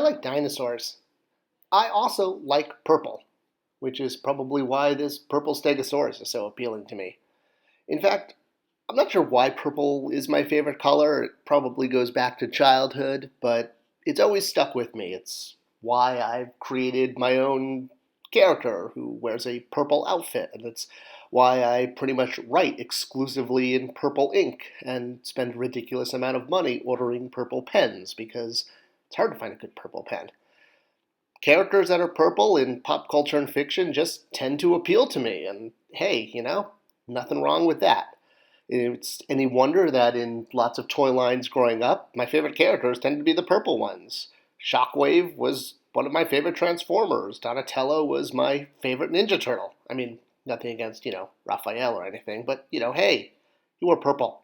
like dinosaurs. I also like purple, which is probably why this purple stegosaurus is so appealing to me. In fact, I'm not sure why purple is my favorite color. It probably goes back to childhood, but it's always stuck with me. It's why I've created my own character who wears a purple outfit, and it's why I pretty much write exclusively in purple ink and spend a ridiculous amount of money ordering purple pens because it's hard to find a good purple pen. Characters that are purple in pop culture and fiction just tend to appeal to me, and hey, nothing wrong with that. It's any wonder that in lots of toy lines growing up, my favorite characters tend to be the purple ones. Shockwave was one of my favorite Transformers. Donatello was my favorite Ninja Turtle. I mean, nothing against, Raphael or anything, but, hey, he wore purple.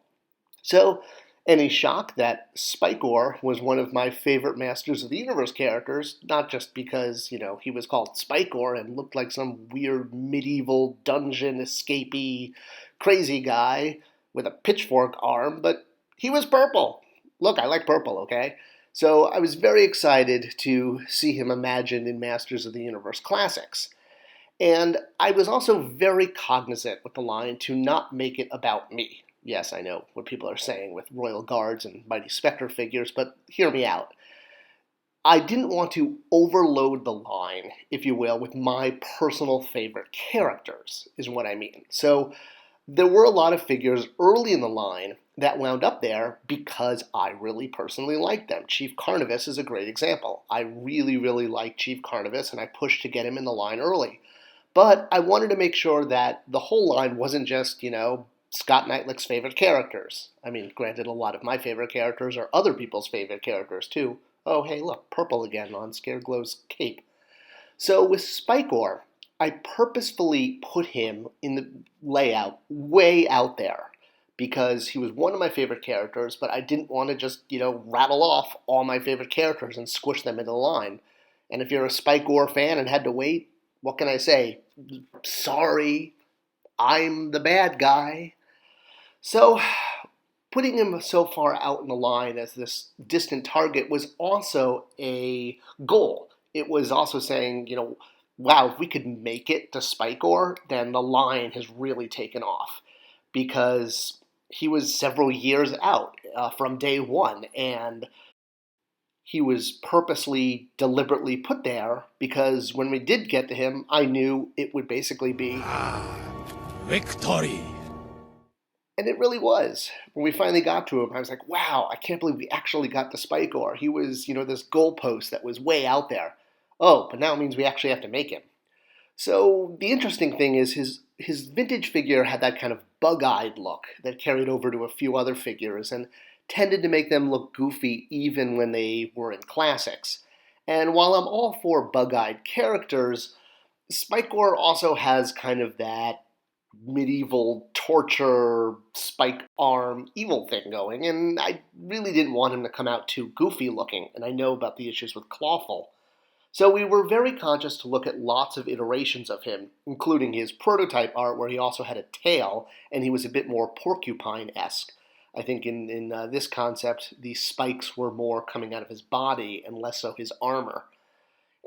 So, any shock that Spikor was one of my favorite Masters of the Universe characters, not just because, he was called Spikor and looked like some weird medieval dungeon escapee crazy guy with a pitchfork arm, but he was purple. Look, I like purple, okay? So I was very excited to see him imagined in Masters of the Universe Classics. And I was also very cognizant with the line to not make it about me. Yes, I know what people are saying with Royal Guards and Mighty Spector figures, but hear me out. I didn't want to overload the line, if you will, with my personal favorite characters, is what I mean. So there were a lot of figures early in the line that wound up there because I really personally liked them. Chief Carnivus is a great example. I really, really like Chief Carnivus, and I pushed to get him in the line early. But I wanted to make sure that the whole line wasn't just, Scott Neitlich's favorite characters. I mean, granted, a lot of my favorite characters are other people's favorite characters, too. Oh, hey, look, purple again on Scareglow's cape. So with Spikor, I purposefully put him in the layout way out there because he was one of my favorite characters, but I didn't want to just, rattle off all my favorite characters and squish them into the line. And if you're a Spikor fan and had to wait, what can I say? Sorry, I'm the bad guy. So, putting him so far out in the line as this distant target was also a goal. It was also saying, wow, if we could make it to Spikor, then the line has really taken off. Because he was several years out from day one, and he was purposely, deliberately put there because when we did get to him, I knew it would basically be victory. And it really was. When we finally got to him, I was like, wow, I can't believe we actually got to Spikor. He was, this goalpost that was way out there. Oh, but now it means we actually have to make him. So the interesting thing is his vintage figure had that kind of bug-eyed look that carried over to a few other figures and tended to make them look goofy even when they were in classics. And while I'm all for bug-eyed characters, Spikor also has kind of that medieval torture spike arm evil thing going, and I really didn't want him to come out too goofy looking, and I know about the issues with Clawful. So we were very conscious to look at lots of iterations of him, including his prototype art where he also had a tail and he was a bit more porcupine-esque. I think in this concept, the spikes were more coming out of his body and less so his armor.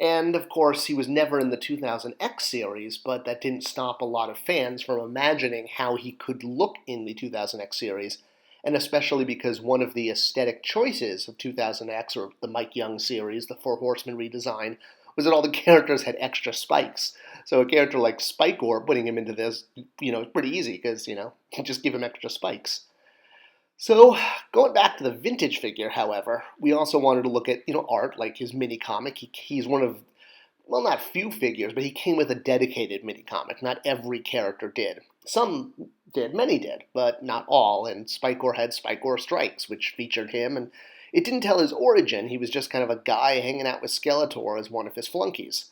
And, of course, he was never in the 2000X series, but that didn't stop a lot of fans from imagining how he could look in the 2000X series, and especially because one of the aesthetic choices of 2000X, or the Mike Young series, the Four Horsemen redesign, was that all the characters had extra spikes. So a character like Spikor, putting him into this, pretty easy, because, you just give him extra spikes. So, going back to the vintage figure, however, we also wanted to look at, art, like his mini-comic. He's one of, well, not few figures, but he came with a dedicated mini-comic. Not every character did. Some did, many did, but not all, and Spikor had Spikor Strikes, which featured him, and it didn't tell his origin. He was just kind of a guy hanging out with Skeletor as one of his flunkies.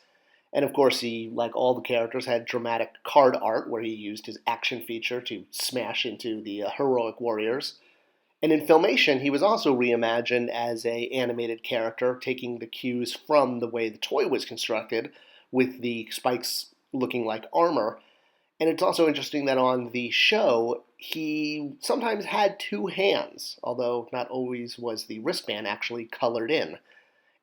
And of course, he, like all the characters, had dramatic card art, where he used his action feature to smash into the heroic warriors. And in Filmation, he was also reimagined as an animated character, taking the cues from the way the toy was constructed, with the spikes looking like armor. And it's also interesting that on the show, he sometimes had two hands, although not always was the wristband actually colored in.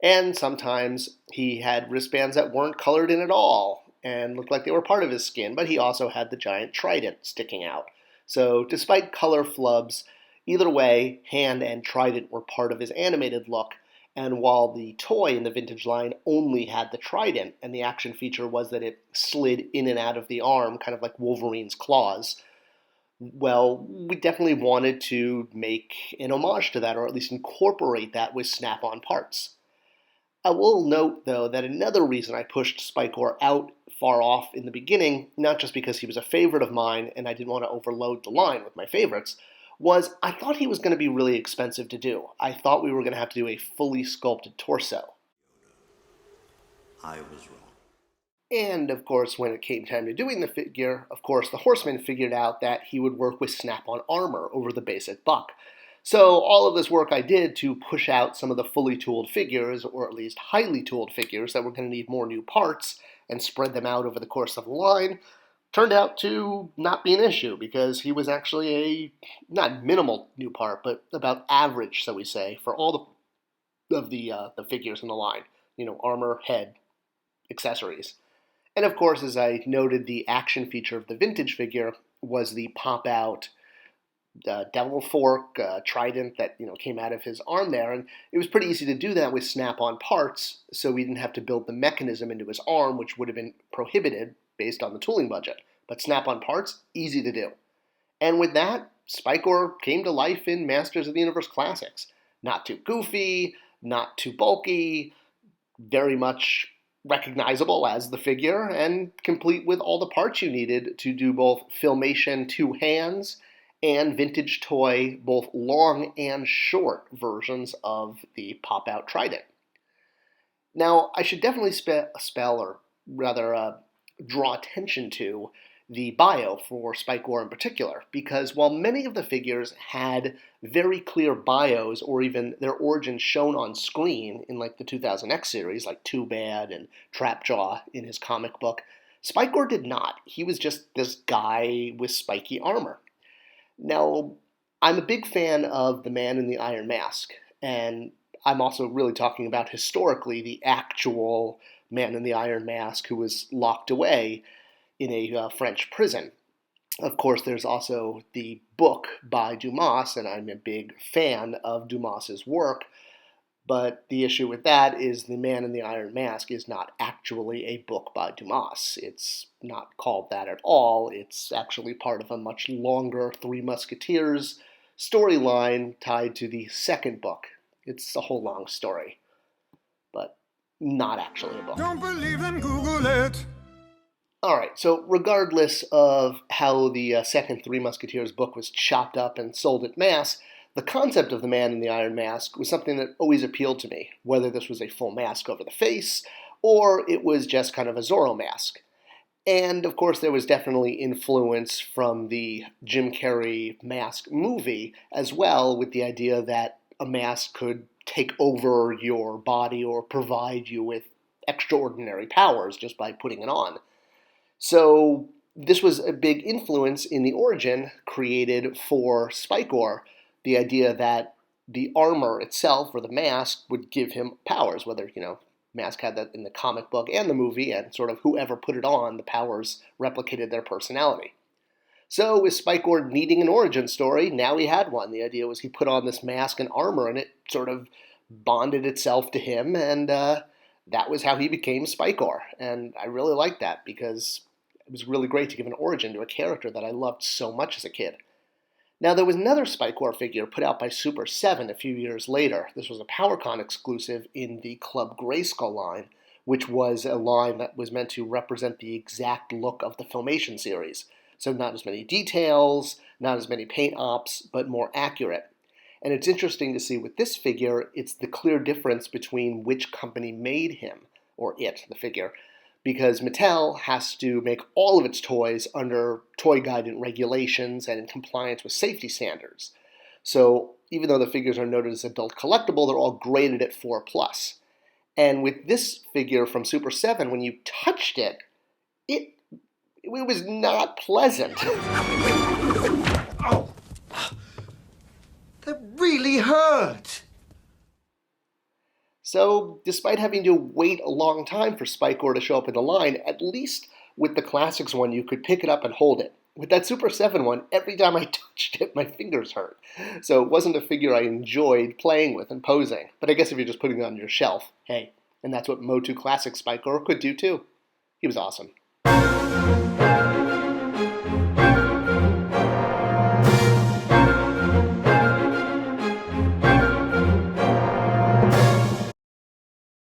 And sometimes he had wristbands that weren't colored in at all and looked like they were part of his skin, but he also had the giant trident sticking out. So despite color flubs, either way, hand and trident were part of his animated look, and while the toy in the vintage line only had the trident, and the action feature was that it slid in and out of the arm, kind of like Wolverine's claws, well, we definitely wanted to make an homage to that, or at least incorporate that with snap-on parts. I will note, though, that another reason I pushed Spikor out far off in the beginning, not just because he was a favorite of mine and I didn't want to overload the line with my favorites, was I thought he was going to be really expensive to do. I thought we were going to have to do a fully sculpted torso. I was wrong. And, of course, when it came time to doing the figure, of course, the Horseman figured out that he would work with snap-on armor over the basic buck. So all of this work I did to push out some of the fully tooled figures, or at least highly tooled figures that were going to need more new parts, and spread them out over the course of the line, turned out to not be an issue, because he was actually a, not minimal new part, but about average, so we say, for all the figures in the line. Armor, head, accessories. And of course, as I noted, the action feature of the vintage figure was the pop-out devil fork, trident that came out of his arm there, and it was pretty easy to do that with snap-on parts, so we didn't have to build the mechanism into his arm, which would have been prohibited based on the tooling budget. But snap-on parts, easy to do. And with that, Spikor came to life in Masters of the Universe Classics. Not too goofy, not too bulky, very much recognizable as the figure, and complete with all the parts you needed to do both Filmation 2 hands and vintage toy, both long and short versions of the pop-out trident. Now, I should definitely draw attention to the bio for Spikor in particular, because while many of the figures had very clear bios or even their origins shown on screen in like the 2000X series, like Too Bad and Trapjaw in his comic book, Spikor did not. He was just this guy with spiky armor. Now, I'm a big fan of the Man in the Iron Mask, and I'm also really talking about historically the actual Man in the Iron Mask who was locked away in a French prison. Of course, there's also the book by Dumas, and I'm a big fan of Dumas's work, but the issue with that is The Man in the Iron Mask is not actually a book by Dumas. It's not called that at all. It's actually part of a much longer Three Musketeers storyline tied to the second book. It's a whole long story, but not actually a book. Don't believe them, Google it. Alright, so regardless of how the second Three Musketeers book was chopped up and sold at mass, the concept of the Man in the Iron Mask was something that always appealed to me, whether this was a full mask over the face, or it was just kind of a Zorro mask. And of course there was definitely influence from the Jim Carrey Mask movie as well, with the idea that a mask could take over your body or provide you with extraordinary powers just by putting it on. So this was a big influence in the origin created for Spikor, the idea that the armor itself, or the mask, would give him powers, whether, Mask had that in the comic book and the movie, and sort of whoever put it on, the powers replicated their personality. So with Spikor needing an origin story, now he had one. The idea was he put on this mask and armor, and it sort of bonded itself to him, and that was how he became Spikor. And I really liked that, because it was really great to give an origin to a character that I loved so much as a kid. Now, there was another Spikor figure put out by Super 7 a few years later. This was a PowerCon exclusive in the Club Grayskull line, which was a line that was meant to represent the exact look of the Filmation series. So not as many details, not as many paint ops, but more accurate. And it's interesting to see with this figure, it's the clear difference between which company made him, or it, the figure, because Mattel has to make all of its toys under toy guidance regulations and in compliance with safety standards. So even though the figures are noted as adult collectible, they're all graded at 4+. And with this figure from Super 7, when you touched it, it was not pleasant. Oh, that really hurt. So, despite having to wait a long time for Spikor to show up in the line, at least with the Classics one, you could pick it up and hold it. With that Super 7 one, every time I touched it, my fingers hurt. So it wasn't a figure I enjoyed playing with and posing. But I guess if you're just putting it on your shelf, hey, and that's what MOTU Classics Spikor could do too. He was awesome.